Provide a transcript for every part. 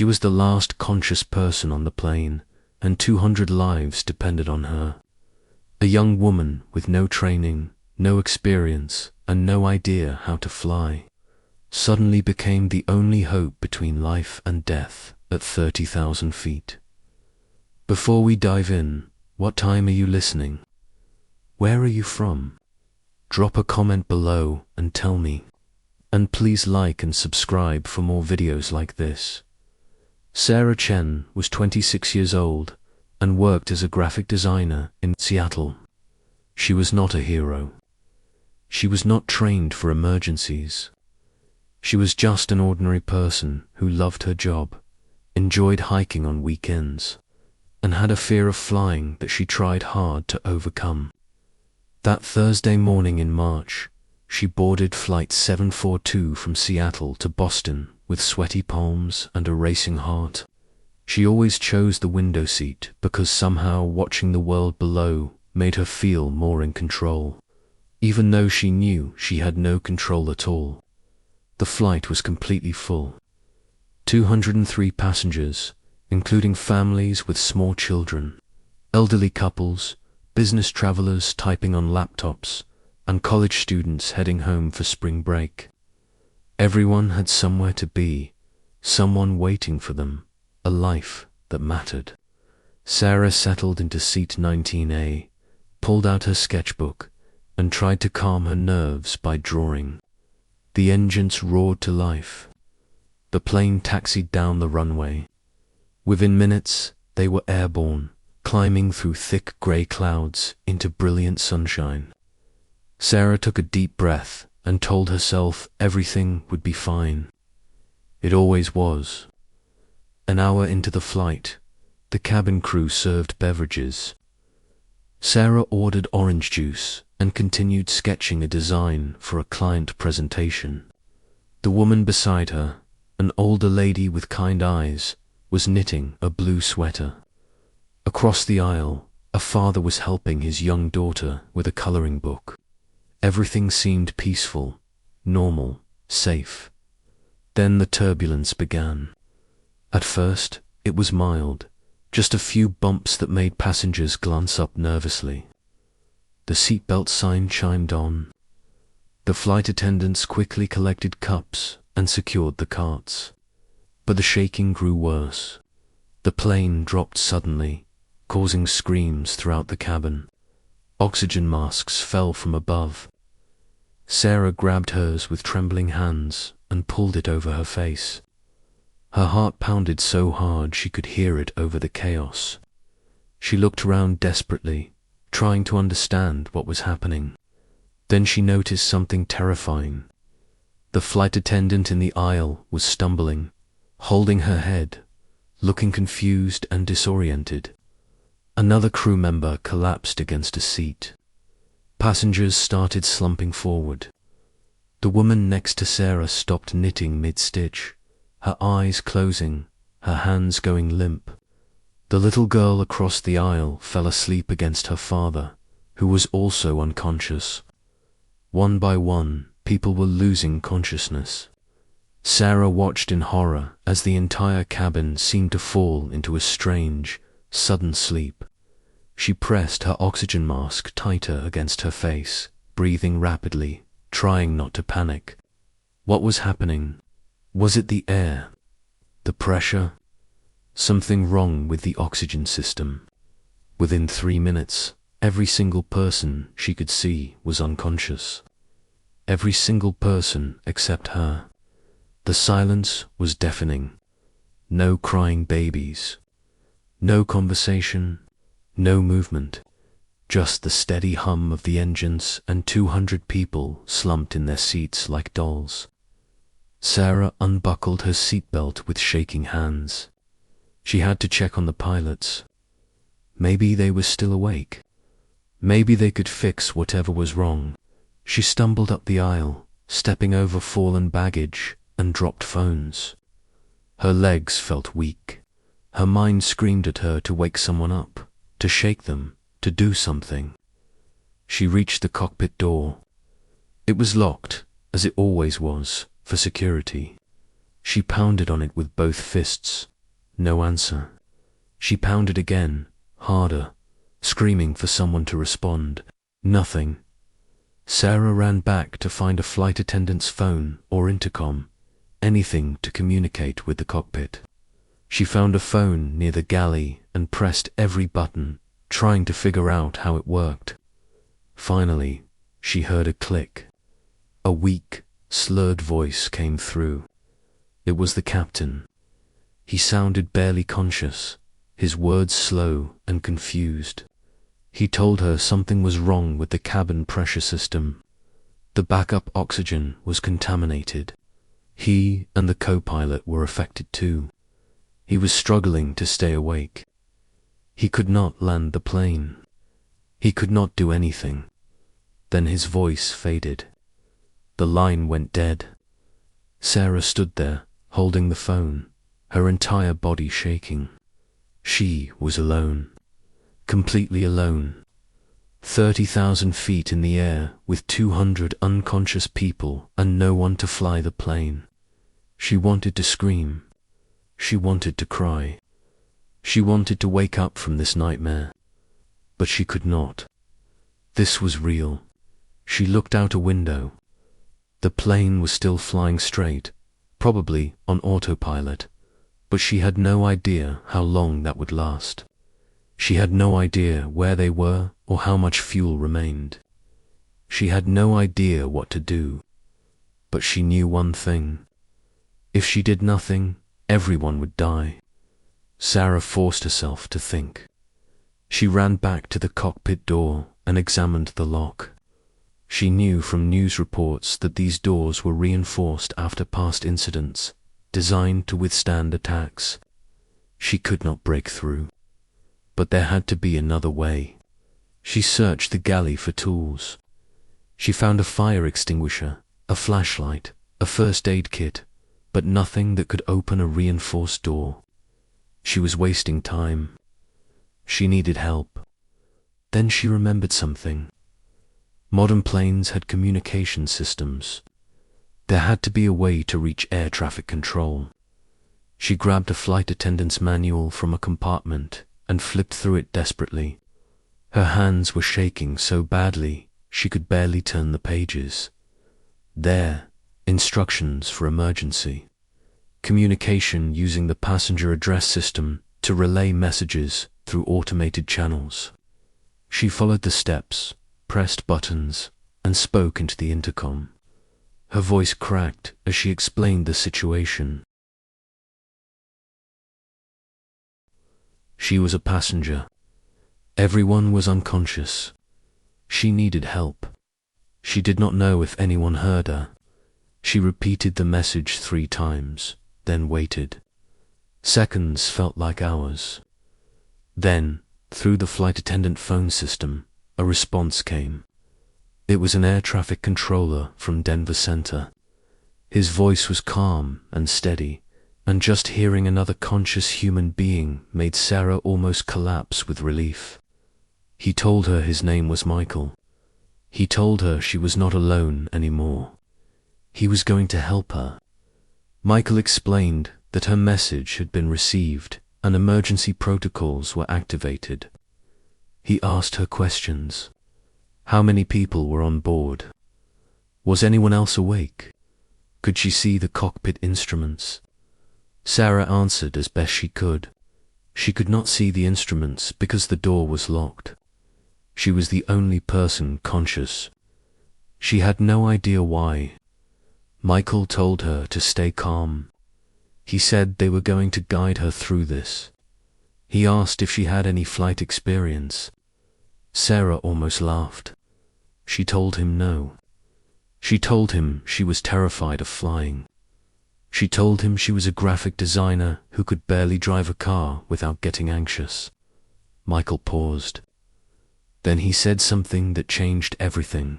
She was the last conscious person on the plane, and 200 lives depended on her. A young woman with no training, no experience, and no idea how to fly, suddenly became the only hope between life and death at 30,000 feet. Before we dive in, what time are you listening? Where are you from? Drop a comment below and tell me. And please like and subscribe for more videos like this. Sarah Chen was 26 years old and worked as a graphic designer in Seattle. She was not a hero. She was not trained for emergencies. She was just an ordinary person who loved her job, enjoyed hiking on weekends, and had a fear of flying that she tried hard to overcome. That Thursday morning in March, she boarded Flight 742 from Seattle to Boston with sweaty palms and a racing heart. She always chose the window seat because somehow watching the world below made her feel more in control, even though she knew she had no control at all. The flight was completely full. 203 passengers, including families with small children, elderly couples, business travelers typing on laptops, and college students heading home for spring break. Everyone had somewhere to be, someone waiting for them, a life that mattered. Sarah settled into seat 19A, pulled out her sketchbook, and tried to calm her nerves by drawing. The engines roared to life. The plane taxied down the runway. Within minutes, they were airborne, climbing through thick grey clouds into brilliant sunshine. Sarah took a deep breath and told herself everything would be fine. It always was. An hour into the flight, the cabin crew served beverages. Sarah ordered orange juice and continued sketching a design for a client presentation. The woman beside her, an older lady with kind eyes, was knitting a blue sweater. Across the aisle, a father was helping his young daughter with a coloring book. Everything seemed peaceful, normal, safe. Then the turbulence began. At first, it was mild, just a few bumps that made passengers glance up nervously. The seatbelt sign chimed on. The flight attendants quickly collected cups and secured the carts. But the shaking grew worse. The plane dropped suddenly, causing screams throughout the cabin. Oxygen masks fell from above. Sarah grabbed hers with trembling hands and pulled it over her face. Her heart pounded so hard she could hear it over the chaos. She looked around desperately, trying to understand what was happening. Then she noticed something terrifying. The flight attendant in the aisle was stumbling, holding her head, looking confused and disoriented. Another crew member collapsed against a seat. Passengers started slumping forward. The woman next to Sarah stopped knitting mid-stitch, her eyes closing, her hands going limp. The little girl across the aisle fell asleep against her father, who was also unconscious. One by one, people were losing consciousness. Sarah watched in horror as the entire cabin seemed to fall into a strange, sudden sleep. She pressed her oxygen mask tighter against her face, breathing rapidly, trying not to panic. What was happening? Was it the air? The pressure? Something wrong with the oxygen system. Within 3 minutes, every single person she could see was unconscious. Every single person except her. The silence was deafening. No crying babies. No conversation. No movement. Just the steady hum of the engines and 200 people slumped in their seats like dolls. Sarah unbuckled her seatbelt with shaking hands. She had to check on the pilots. Maybe they were still awake. Maybe they could fix whatever was wrong. She stumbled up the aisle, stepping over fallen baggage, and dropped phones. Her legs felt weak. Her mind screamed at her to wake someone up, to shake them, to do something. She reached the cockpit door. It was locked, as it always was, for security. She pounded on it with both fists, No answer. She pounded again, harder, screaming for someone to respond. Nothing. Sarah ran back to find a flight attendant's phone or intercom, anything to communicate with the cockpit. She found a phone near the galley and pressed every button, trying to figure out how it worked. Finally, she heard a click. A weak, slurred voice came through. It was the captain. He sounded barely conscious, his words slow and confused. He told her something was wrong with the cabin pressure system. The backup oxygen was contaminated. He and the co-pilot were affected too. He was struggling to stay awake. He could not land the plane. He could not do anything. Then his voice faded. The line went dead. Sarah stood there, holding the phone, her entire body shaking. She was alone. Completely alone. 30,000 feet in the air with 200 unconscious people and no one to fly the plane. She wanted to scream. She wanted to cry. She wanted to wake up from this nightmare. But she could not. This was real. She looked out a window. The plane was still flying straight, probably on autopilot, but she had no idea how long that would last. She had no idea where they were or how much fuel remained. She had no idea what to do, but she knew one thing. If she did nothing, everyone would die. Sarah forced herself to think. She ran back to the cockpit door and examined the lock. She knew from news reports that these doors were reinforced after past incidents, designed to withstand attacks. She could not break through. But there had to be another way. She searched the galley for tools. She found a fire extinguisher, a flashlight, a first aid kit, but nothing that could open a reinforced door. She was wasting time. She needed help. Then she remembered something. Modern planes had communication systems. There had to be a way to reach air traffic control. She grabbed a flight attendant's manual from a compartment and flipped through it desperately. Her hands were shaking so badly she could barely turn the pages. There, instructions for emergency. Communication using the passenger address system to relay messages through automated channels. She followed the steps, pressed buttons, and spoke into the intercom. Her voice cracked as she explained the situation. She was a passenger. Everyone was unconscious. She needed help. She did not know if anyone heard her. She repeated the message 3 times, then waited. Seconds felt like hours. Then, through the flight attendant phone system, a response came. It was an air traffic controller from Denver Center. His voice was calm and steady, and just hearing another conscious human being made Sarah almost collapse with relief. He told her his name was Michael. He told her she was not alone anymore. He was going to help her. Michael explained that her message had been received and emergency protocols were activated. He asked her questions. How many people were on board? Was anyone else awake? Could she see the cockpit instruments? Sarah answered as best she could. She could not see the instruments because the door was locked. She was the only person conscious. She had no idea why. Michael told her to stay calm. He said they were going to guide her through this. He asked if she had any flight experience. Sarah almost laughed. She told him no. She told him she was terrified of flying. She told him she was a graphic designer who could barely drive a car without getting anxious. Michael paused. Then he said something that changed everything.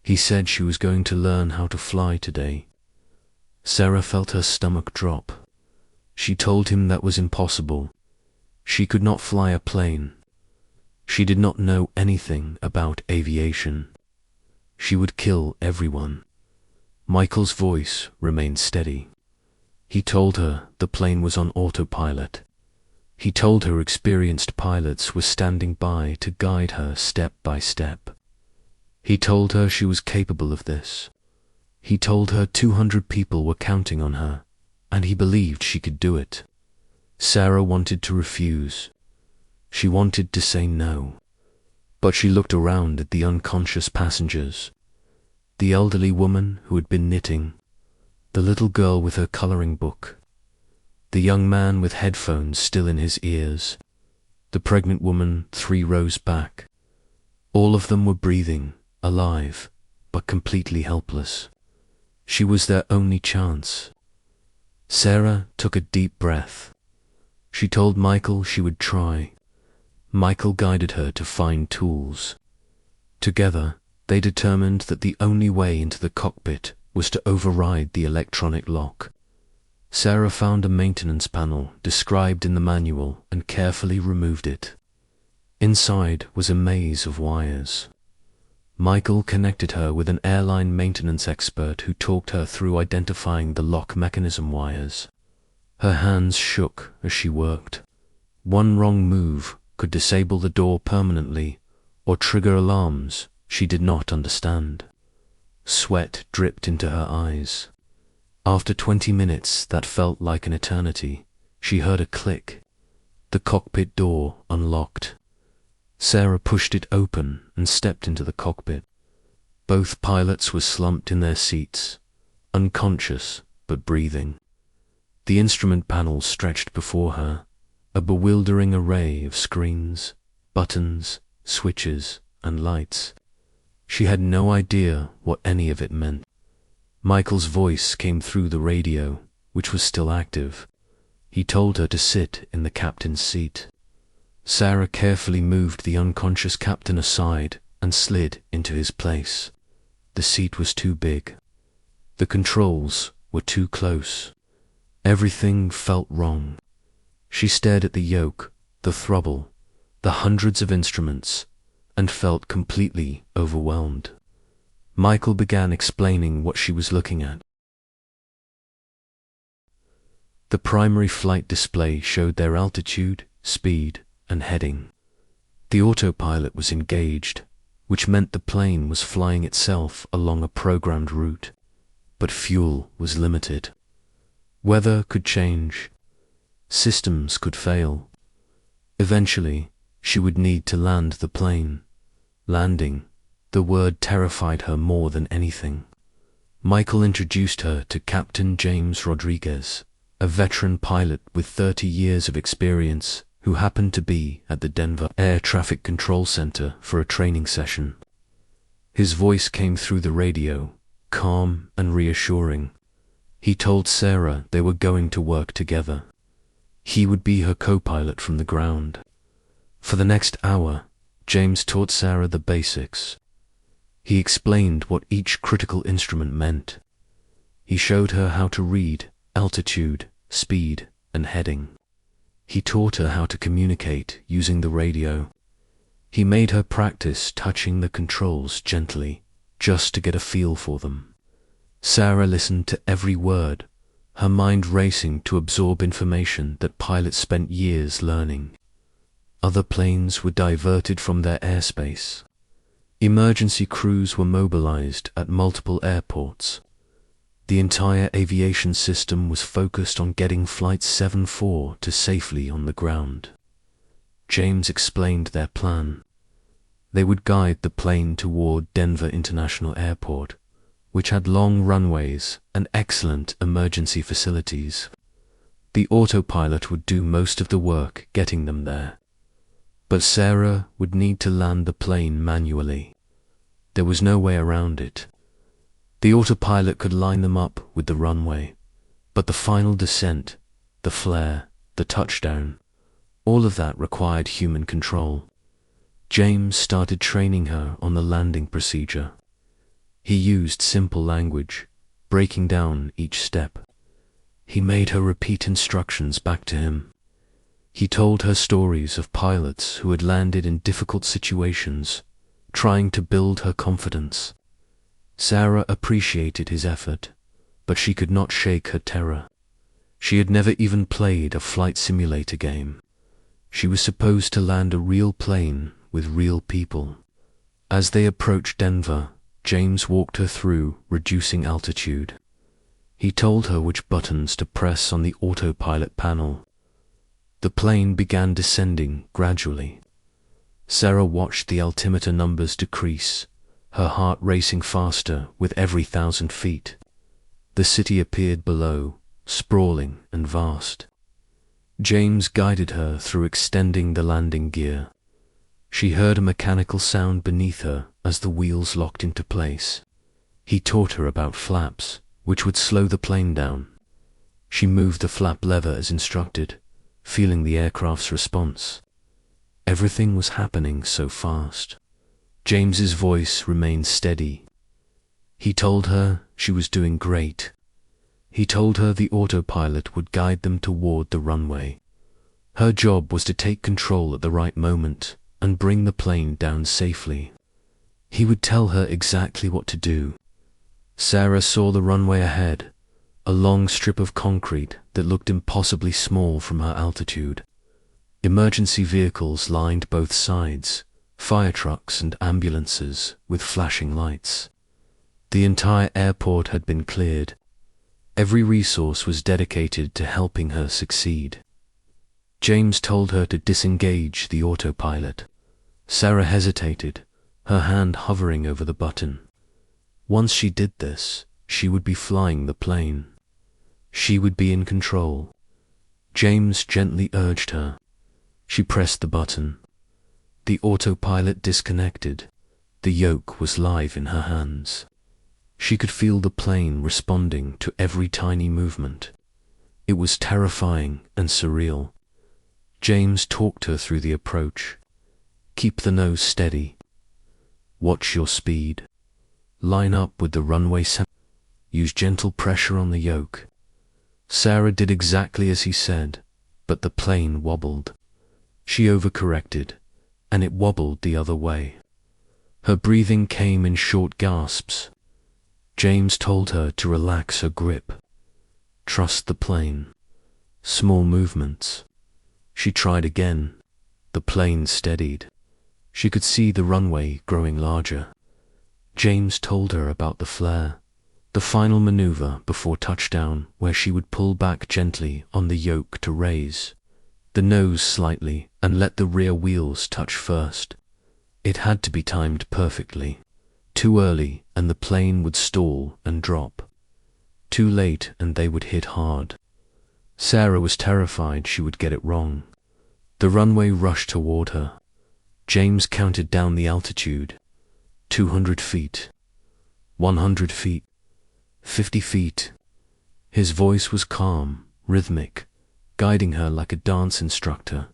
He said she was going to learn how to fly today. Sarah felt her stomach drop. She told him that was impossible. She could not fly a plane. She did not know anything about aviation. She would kill everyone. Michael's voice remained steady. He told her the plane was on autopilot. He told her experienced pilots were standing by to guide her step by step. He told her she was capable of this. He told her 200 people were counting on her, and he believed she could do it. Sarah wanted to refuse. She wanted to say no. But she looked around at the unconscious passengers. The elderly woman who had been knitting, the little girl with her coloring book, the young man with headphones still in his ears, the pregnant woman 3 rows back. All of them were breathing, alive, but completely helpless. She was their only chance. Sarah took a deep breath. She told Michael she would try. Michael guided her to find tools. Together, they determined that the only way into the cockpit was to override the electronic lock. Sarah found a maintenance panel described in the manual and carefully removed it. Inside was a maze of wires. Michael connected her with an airline maintenance expert who talked her through identifying the lock mechanism wires. Her hands shook as she worked. One wrong move could disable the door permanently or trigger alarms she did not understand. Sweat dripped into her eyes. After 20 minutes that felt like an eternity, she heard a click. The cockpit door unlocked. Sarah pushed it open and stepped into the cockpit. Both pilots were slumped in their seats, unconscious but breathing. The instrument panel stretched before her, a bewildering array of screens, buttons, switches, and lights. She had no idea what any of it meant. Michael's voice came through the radio, which was still active. He told her to sit in the captain's seat. Sarah carefully moved the unconscious captain aside and slid into his place. The seat was too big. The controls were too close. Everything felt wrong. She stared at the yoke, the throttle, the hundreds of instruments, and felt completely overwhelmed. Michael began explaining what she was looking at. The primary flight display showed their altitude, speed, and heading. The autopilot was engaged, which meant the plane was flying itself along a programmed route, but fuel was limited. Weather could change. Systems could fail. Eventually, she would need to land the plane. Landing, the word terrified her more than anything. Michael introduced her to Captain James Rodriguez, a veteran pilot with 30 years of experience who happened to be at the Denver Air Traffic Control Center for a training session. His voice came through the radio, calm and reassuring. He told Sarah they were going to work together. He would be her co-pilot from the ground. For the next hour, James taught Sarah the basics. He explained what each critical instrument meant. He showed her how to read altitude, speed, and heading. He taught her how to communicate using the radio. He made her practice touching the controls gently, just to get a feel for them. Sarah listened to every word, her mind racing to absorb information that pilots spent years learning. Other planes were diverted from their airspace. Emergency crews were mobilized at multiple airports. The entire aviation system was focused on getting Flight 74 to safely on the ground. James explained their plan. They would guide the plane toward Denver International Airport, which had long runways and excellent emergency facilities. The autopilot would do most of the work getting them there. But Sarah would need to land the plane manually. There was no way around it. The autopilot could line them up with the runway, but the final descent, the flare, the touchdown, all of that required human control. James started training her on the landing procedure. He used simple language, breaking down each step. He made her repeat instructions back to him. He told her stories of pilots who had landed in difficult situations, trying to build her confidence. Sarah appreciated his effort, but she could not shake her terror. She had never even played a flight simulator game. She was supposed to land a real plane with real people. As they approached Denver, James walked her through reducing altitude. He told her which buttons to press on the autopilot panel. The plane began descending gradually. Sarah watched the altimeter numbers decrease, her heart racing faster with every 1,000 feet. The city appeared below, sprawling and vast. James guided her through extending the landing gear. She heard a mechanical sound beneath her as the wheels locked into place. He taught her about flaps, which would slow the plane down. She moved the flap lever as instructed, feeling the aircraft's response. Everything was happening so fast. James's voice remained steady. He told her she was doing great. He told her the autopilot would guide them toward the runway. Her job was to take control at the right moment and bring the plane down safely. He would tell her exactly what to do. Sarah saw the runway ahead, a long strip of concrete that looked impossibly small from her altitude. Emergency vehicles lined both sides, fire trucks and ambulances with flashing lights. The entire airport had been cleared. Every resource was dedicated to helping her succeed. James told her to disengage the autopilot. Sarah hesitated, her hand hovering over the button. Once she did this, she would be flying the plane. She would be in control. James gently urged her. She pressed the button. The autopilot disconnected. The yoke was live in her hands. She could feel the plane responding to every tiny movement. It was terrifying and surreal. James talked her through the approach. Keep the nose steady. Watch your speed. Line up with the runway center. Use gentle pressure on the yoke. Sarah did exactly as he said, but the plane wobbled. She overcorrected, and it wobbled the other way. Her breathing came in short gasps. James told her to relax her grip. Trust the plane. Small movements. She tried again. The plane steadied. She could see the runway growing larger. James told her about the flare, the final maneuver before touchdown where she would pull back gently on the yoke to raise the nose slightly and let the rear wheels touch first. It had to be timed perfectly. Too early and the plane would stall and drop. Too late and they would hit hard. Sarah was terrified she would get it wrong. The runway rushed toward her. James counted down the altitude. 200 feet. 100 feet. 50 feet. His voice was calm, rhythmic, guiding her like a dance instructor.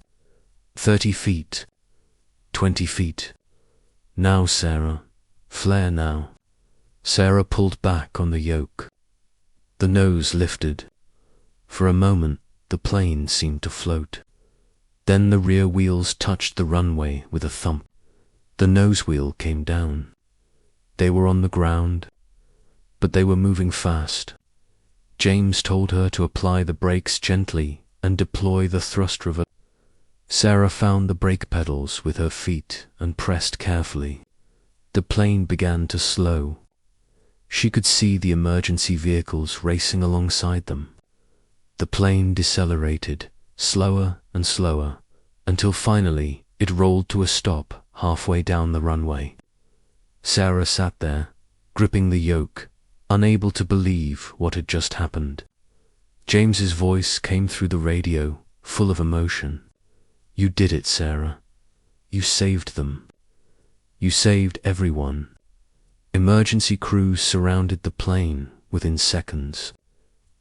30 feet. 20 feet. Now, Sarah. Flare now. Sarah pulled back on the yoke. The nose lifted. For a moment, the plane seemed to float. Then the rear wheels touched the runway with a thump. The nose wheel came down. They were on the ground, but they were moving fast. James told her to apply the brakes gently and deploy the thrust reverser. Sarah found the brake pedals with her feet and pressed carefully. The plane began to slow. She could see the emergency vehicles racing alongside them. The plane decelerated, slower and slower, until finally it rolled to a stop halfway down the runway. Sarah sat there, gripping the yoke, unable to believe what had just happened. James's voice came through the radio, full of emotion. You did it, Sarah. You saved them. You saved everyone. Emergency crews surrounded the plane within seconds.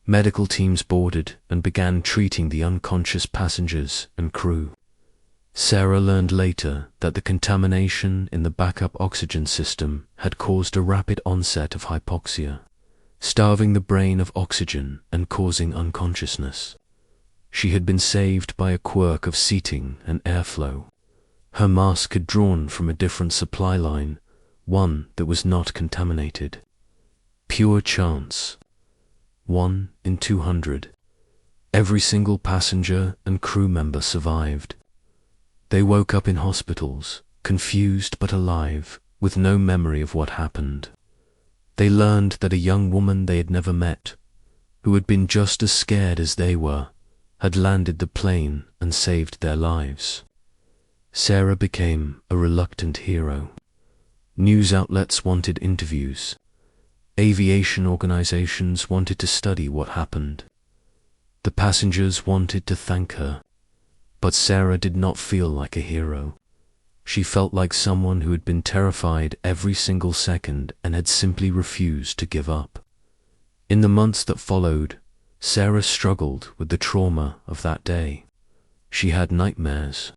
Medical teams boarded and began treating the unconscious passengers and crew. Sarah learned later that the contamination in the backup oxygen system had caused a rapid onset of hypoxia, starving the brain of oxygen and causing unconsciousness. She had been saved by a quirk of seating and airflow. Her mask had drawn from a different supply line, one that was not contaminated. Pure chance. 1 in 200. Every single passenger and crew member survived. They woke up in hospitals, confused but alive, with no memory of what happened. They learned that a young woman they had never met, who had been just as scared as they were, had landed the plane and saved their lives. Sarah became a reluctant hero. News outlets wanted interviews. Aviation organizations wanted to study what happened. The passengers wanted to thank her. But Sarah did not feel like a hero. She felt like someone who had been terrified every single second and had simply refused to give up. In the months that followed, Sarah struggled with the trauma of that day. She had nightmares.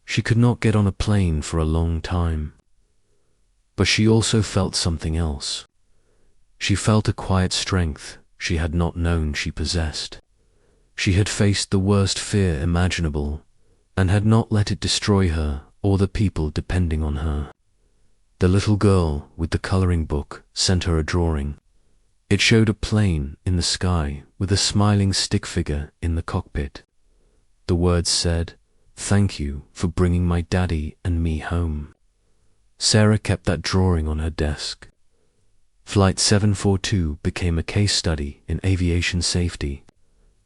She could not get on a plane for a long time. But she also felt something else. She felt a quiet strength she had not known she possessed. She had faced the worst fear imaginable and had not let it destroy her or the people depending on her. The little girl with the coloring book sent her a drawing. It showed a plane in the sky with a smiling stick figure in the cockpit. The words said, "Thank you for bringing my daddy and me home." Sarah kept that drawing on her desk. Flight 742 became a case study in aviation safety.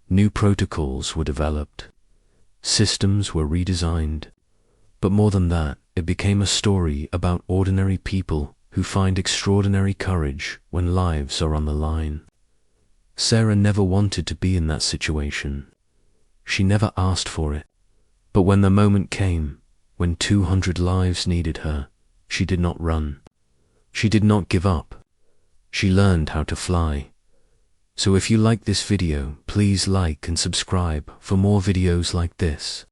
New protocols were developed. Systems were redesigned. But more than that, it became a story about ordinary people who find extraordinary courage when lives are on the line. Sarah never wanted to be in that situation. She never asked for it. But when the moment came, when 200 lives needed her, she did not run. She did not give up. She learned how to fly. So if you like this video, please like and subscribe for more videos like this.